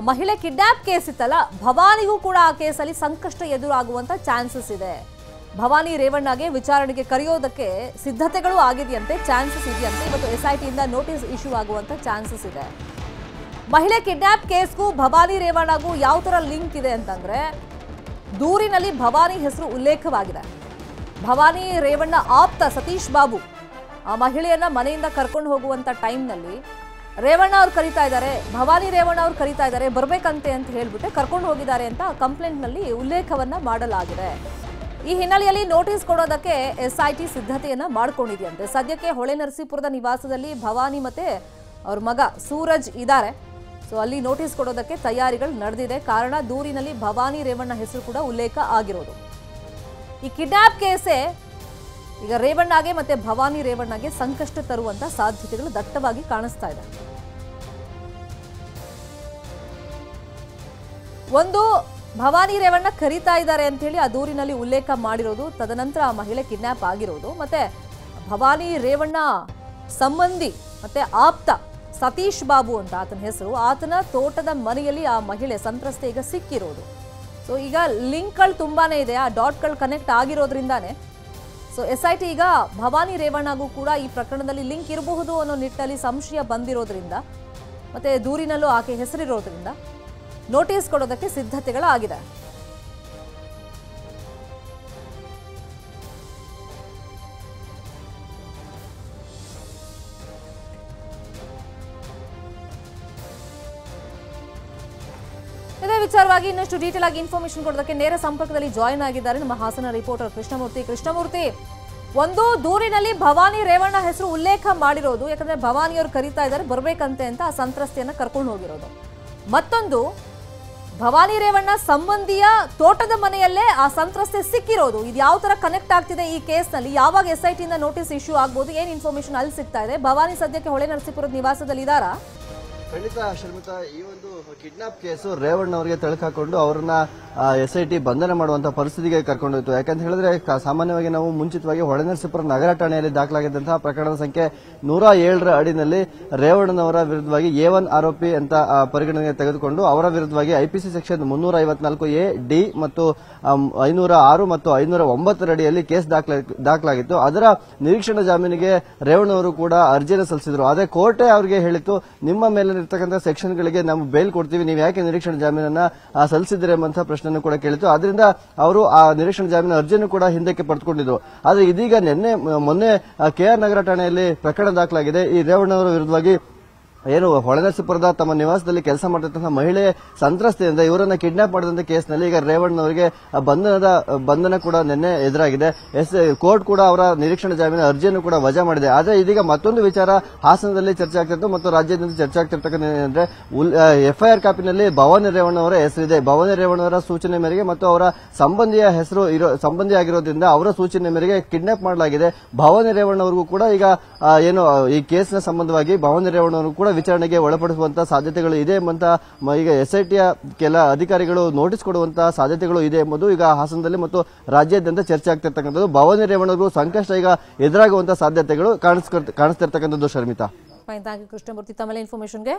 ಮಹಿಳೆ kidnap case ಇತ್ತಲ್ಲ, ಭವಾನಿಗೂ ಕೂಡ ಆ ಕೇಸಲ್ಲಿ ಸಂಕಷ್ಟ ಎದುರಾಗುವಂತ ಚಾನ್ಸಸ್ ಇದೆ. ಭವಾನಿ ರೇವಣ್ಣಗೆ ವಿಚಾರಣೆಗೆ ಕರೆಯೋದಕ್ಕೆ ಸಿದ್ಧತೆಗಳು ಆಗಿದೆಯಂತೆ, ಚಾನ್ಸಸ್ ಇದೆಯಂತೆ. ಇವತ್ತು SITಯಿಂದ ನೋಟಿಸ್ ಇಶ್ಯೂ ಆಗುವಂತ ಚಾನ್ಸಸ್ ಇದೆ. ಮಹಿಳೆ ಕಿಡ್ನಾಪ್ ಕೇಸ್ಗೂ ಭವಾನಿ ರೇವಣ್ಣಗೂ ಯಾವ ತರ ಲಿಂಕ್ ಇದೆ ಅಂತಂದ್ರೆ, ದೂರಿನಲ್ಲಿ ಭವಾನಿ ಹೆಸರು ಉಲ್ಲೇಖವಾಗಿದೆ. ಭವಾನಿ ರೇವಣ್ಣ ಆಪ್ತ ಸತೀಶ್ ಬಾಬು ಆ ಮಹಿಳೆಯನ್ನ ಮನೆಯಿಂದ ಕರ್ಕೊಂಡು ಹೋಗುವಂತ ಟೈಮ್ನಲ್ಲಿ ರೇವಣ್ಣ ಅವ್ರು ಕರೀತಾ ಇದ್ದಾರೆ, ಭವಾನಿ ರೇವಣ್ಣ ಅವ್ರು ಕರೀತಾ ಇದ್ದಾರೆ, ಬರ್ಬೇಕಂತೆ ಅಂತ ಹೇಳ್ಬಿಟ್ಟು ಕರ್ಕೊಂಡು ಹೋಗಿದ್ದಾರೆ ಅಂತ ಕಂಪ್ಲೇಂಟ್ನಲ್ಲಿ ಉಲ್ಲೇಖವನ್ನ ಮಾಡಲಾಗಿದೆ. ಈ ಹಿನ್ನೆಲೆಯಲ್ಲಿ ನೋಟಿಸ್ ಕೊಡೋದಕ್ಕೆ SIT ಸಿದ್ಧತೆಯನ್ನ ಮಾಡ್ಕೊಂಡಿದೆಯಂತೆ. ಸದ್ಯಕ್ಕೆ ಹೊಳೆನರಸೀಪುರದ ನಿವಾಸದಲ್ಲಿ ಭವಾನಿ ಮತ್ತೆ ಅವ್ರ ಮಗ ಸೂರಜ್ ಇದ್ದಾರೆ. ಸೊ ಅಲ್ಲಿ ನೋಟಿಸ್ ಕೊಡೋದಕ್ಕೆ ತಯಾರಿಗಳು ನಡೆದಿದೆ. ಕಾರಣ ದೂರಿನಲ್ಲಿ ಭವಾನಿ ರೇವಣ್ಣ ಹೆಸರು ಕೂಡ ಉಲ್ಲೇಖ ಆಗಿರೋದು. ಈ ಕಿಡ್ನಾಪ್ ಕೇಸೇ ಈಗ ರೇವಣ್ಣಗೆ ಮತ್ತೆ ಭವಾನಿ ರೇವಣ್ಣಗೆ ಸಂಕಷ್ಟ ತರುವಂತ ಸಾಧ್ಯತೆಗಳು ದಟ್ಟವಾಗಿ ಕಾಣಿಸ್ತಾ ಇದೆ. ಒಂದು, ಭವಾನಿ ರೇವಣ್ಣ ಕರೀತಾ ಇದ್ದಾರೆ ಅಂತ ಹೇಳಿ ಆ ದೂರಿನಲ್ಲಿ ಉಲ್ಲೇಖ ಮಾಡಿರೋದು, ತದನಂತರ ಆ ಮಹಿಳೆ ಕಿಡ್ನಾಪ್ ಆಗಿರೋದು, ಮತ್ತೆ ಭವಾನಿ ರೇವಣ್ಣ ಸಂಬಂಧಿ ಮತ್ತೆ ಆಪ್ತ ಸತೀಶ್ ಬಾಬು ಅಂತ ಆತನ ಹೆಸರು, ಆತನ ತೋಟದ ಮನೆಯಲ್ಲಿ ಆ ಮಹಿಳೆ ಸಂತ್ರಸ್ತೆ ಈಗ ಸಿಕ್ಕಿರೋದು. ಸೊ ಈಗ ಲಿಂಕ್ಗಳು ತುಂಬಾನೇ ಇದೆ, ಆ ಡಾಟ್ಗಳು ಕನೆಕ್ಟ್ ಆಗಿರೋದ್ರಿಂದಾನೆ ಸೊ SIT ಈಗ ಭವಾನಿ ರೇವಣ್ಣಗೂ ಕೂಡ ಈ ಪ್ರಕರಣದಲ್ಲಿ ಲಿಂಕ್ ಇರಬಹುದು ಅನ್ನೋ ನಿಟ್ಟಿನಲ್ಲಿ ಸಂಶಯ ಬಂದಿರೋದ್ರಿಂದ ಮತ್ತೆ ದೂರಿನಲ್ಲೂ ಆಕೆ ಹೆಸರಿರೋದ್ರಿಂದ ನೋಟಿಸ್ ಕೊಡೋದಕ್ಕೆ ಸಿದ್ಧತೆಗಳಾಗಿದೆ. ಇದೇ ವಿಚಾರವಾಗಿ ಇನ್ನಷ್ಟು ಡೀಟೇಲ್ ಆಗಿ ಇನ್ಫಾರ್ಮೇಶನ್ ಕೊಡೋದಕ್ಕೆ ನೇರ ಸಂಪರ್ಕದಲ್ಲಿ ಜಾಯಿನ್ ಆಗಿದ್ದಾರೆ ನಮ್ಮ ಹಾಸನ ರಿಪೋರ್ಟರ್ ಕೃಷ್ಣಮೂರ್ತಿ. ಒಂದು, ದೂರಿನಲ್ಲಿ ಭವಾನಿ ರೇವಣ್ಣ ಹೆಸರು ಉಲ್ಲೇಖ ಮಾಡಿರೋದು, ಯಾಕಂದ್ರೆ ಭವಾನಿಯವರು ಕರೀತಾ ಇದ್ದಾರೆ ಬರ್ಬೇಕಂತೆ ಅಂತ ಆ ಸಂತ್ರಸ್ತೆಯನ್ನ ಕರ್ಕೊಂಡು ಹೋಗಿರೋದು. ಮತ್ತೊಂದು, ಭವಾನಿ ರೇವಣ್ಣ ಸಂಬಂಧಿಯ ತೋಟದ ಮನೆಯಲ್ಲೇ ಆ ಸಂತ್ರಸ್ತೆ ಸಿಕ್ಕಿರೋದು. ಇದು ಯಾವ ತರ ಕನೆಕ್ಟ್ ಆಗ್ತಿದೆ ಈ ಕೇಸ್ನಲ್ಲಿ, ಯಾವಾಗ SITಯಿಂದ ನೋಟಿಸ್ ಇಶ್ಯೂ ಆಗ್ಬೋದು, ಏನ್ ಇನ್ಫಾರ್ಮೇಶನ್ ಅಲ್ಲಿ ಸಿಗ್ತಾ ಇದೆ? ಭವಾನಿ ಸದ್ಯಕ್ಕೆ ಹೊಳೆನರಸೀಪುರದ ನಿವಾಸದಲ್ಲಿ ಇದ್ದಾರಾ? ಖಂಡಿತ ಶರ್ಮಿತಾ, ಈ ಒಂದು ಕಿಡ್ನಾಪ್ ಕೇಸು ರೇವಣ್ಣ ಅವರಿಗೆ ತಳಕಾಕೊಂಡು ಅವರನ್ನ SIT ಬಂಧನ ಮಾಡುವಂತಹ ಪರಿಸ್ಥಿತಿಗೆ ಕರ್ಕೊಂಡೋಯ್ತು. ಯಾಕಂತ ಹೇಳಿದ್ರೆ ಸಾಮಾನ್ಯವಾಗಿ ನಾವು ಮುಂಚಿತವಾಗಿ ಹೊಳೆನರಸೀಪುರ ನಗರ ಠಾಣೆಯಲ್ಲಿ ದಾಖಲಾಗಿದ್ದಂತಹ ಪ್ರಕರಣದ ಸಂಖ್ಯೆ 107ರ ಅಡಿನಲ್ಲಿ ರೇವಣ್ಣನವರ ವಿರುದ್ಧವಾಗಿ A1 ಆರೋಪಿ ಅಂತ ಪರಿಗಣನೆಗೆ ತೆಗೆದುಕೊಂಡು ಅವರ ವಿರುದ್ಧವಾಗಿ IPC ಸೆಕ್ಷನ್ 354A D ಮತ್ತು 506 ಮತ್ತು 509 ಅಡಿಯಲ್ಲಿ ಕೇಸ್ ದಾಖಲಾಗಿತ್ತು. ಅದರ ನಿರೀಕ್ಷಣಾ ಜಾಮೀನಿಗೆ ರೇವಣ್ಣವರು ಕೂಡ ಅರ್ಜಿಯನ್ನು ಸಲ್ಲಿಸಿದ್ರು. ಅದೇ ಕೋರ್ಟೇ ಅವರಿಗೆ ಹೇಳಿತ್ತು, ನಿಮ್ಮ ಮೇಲೆ ಇರ್ತಕ್ಕಂಥ ಸೆಕ್ಷನ್ಗಳಿಗೆ ನಾವು ಬೇಲ್ ಕೊಡ್ತೀವಿ, ನೀವು ಯಾಕೆ ನಿರೀಕ್ಷಣಾ ಜಾಮೀನನ್ನ ಸಲ್ಲಿಸಿದ್ರೆ ಎಂಬಂತಹ ಪ್ರಶ್ನೆಯನ್ನು ಕೂಡ ಕೇಳಿತು. ಅದರಿಂದ ಅವರು ಆ ನಿರೀಕ್ಷಣಾ ಜಾಮೀನು ಅರ್ಜಿಯನ್ನು ಕೂಡ ಹಿಂದಕ್ಕೆ ಪಡೆದುಕೊಂಡಿದ್ರು. ಆದ್ರೆ ಇದೀಗ ಮೊನ್ನೆ KR ನಗರ ಠಾಣೆಯಲ್ಲಿ ಪ್ರಕರಣ ದಾಖಲಾಗಿದೆ. ಈ ರೇವಣ್ಣವರ ವಿರುದ್ಧವಾಗಿ ಏನು ಹೊಳೆನರಸೀಪುರದ ತಮ್ಮ ನಿವಾಸದಲ್ಲಿ ಕೆಲಸ ಮಾಡ್ತಿದ್ದಂತಹ ಮಹಿಳೆ ಸಂತ್ರಸ್ತೆಯಿಂದ ಇವರನ್ನ ಕಿಡ್ನಾಪ್ ಮಾಡಿದಂತ ಕೇಸ್ನಲ್ಲಿ ಈಗ ರೇವಣ್ಣವರಿಗೆ ಬಂಧನ ಕೂಡ ನಿನ್ನೆ ಎದುರಾಗಿದೆ. ಕೋರ್ಟ್ ಕೂಡ ಅವರ ನಿರೀಕ್ಷಣಾ ಜಾಮೀನು ಅರ್ಜಿಯನ್ನು ಕೂಡ ವಜಾ ಮಾಡಿದೆ. ಆದ್ರೆ ಇದೀಗ ಮತ್ತೊಂದು ವಿಚಾರ ಹಾಸನದಲ್ಲಿ ಚರ್ಚೆ ಆಗ್ತಿತ್ತು ಮತ್ತು ರಾಜ್ಯಾದ್ಯಂತ ಚರ್ಚೆ ಆಗ್ತಿರ್ತಕ್ಕಂಥ ಏನಂದ್ರೆ FIR ಕಾಪಿನಲ್ಲಿ ಭವಾನಿ ರೇವಣ್ಣವರ ಹೆಸರಿದೆ. ಭವಾನಿ ರೇವಣ್ಣವರ ಸೂಚನೆ ಮೇರೆಗೆ ಮತ್ತು ಅವರ ಸಂಬಂಧಿ ಆಗಿರೋದ್ರಿಂದ ಅವರ ಸೂಚನೆ ಮೇರೆಗೆ ಕಿಡ್ನಾಪ್ ಮಾಡಲಾಗಿದೆ. ಭವಾನಿ ರೇವಣ್ಣವರಿಗೂ ಕೂಡ ಈಗ ಏನು ಈ ಕೇಸ್ನ ಸಂಬಂಧವಾಗಿ ಭವಾನಿ ರೇವಣ್ಣವರು ಕೂಡ ವಿಚಾರಣೆಗೆ ಒಳಪಡಿಸುವಂತಹ ಸಾಧ್ಯತೆಗಳು ಇದೆ ಎಂಬಂತ ಈಗ SITಯ ಕೆಲ ಅಧಿಕಾರಿಗಳು ನೋಟಿಸ್ ಕೊಡುವಂತಹ ಸಾಧ್ಯತೆಗಳು ಇದೆ ಎಂಬುದು ಈಗ ಹಾಸನದಲ್ಲಿ ಮತ್ತು ರಾಜ್ಯಾದ್ಯಂತ ಚರ್ಚೆ ಆಗ್ತಿರ್ತಕ್ಕಂಥದ್ದು. ಭವಾನಿ ರೇವಣ್ಣರು ಸಂಕಷ್ಟ ಈಗ ಎದುರಾಗುವಂತಹ ಸಾಧ್ಯತೆಗಳು ಕಾಣಿಸ್ತಿರ್ತಕ್ಕಂಥದ್ದು. ಶರ್ಮಿತಾ, ಕೃಷ್ಣಮೂರ್ತಿ, ತಮ್ಮ ಇನ್ಫಾರ್ಮೇಶನ್ಗೆ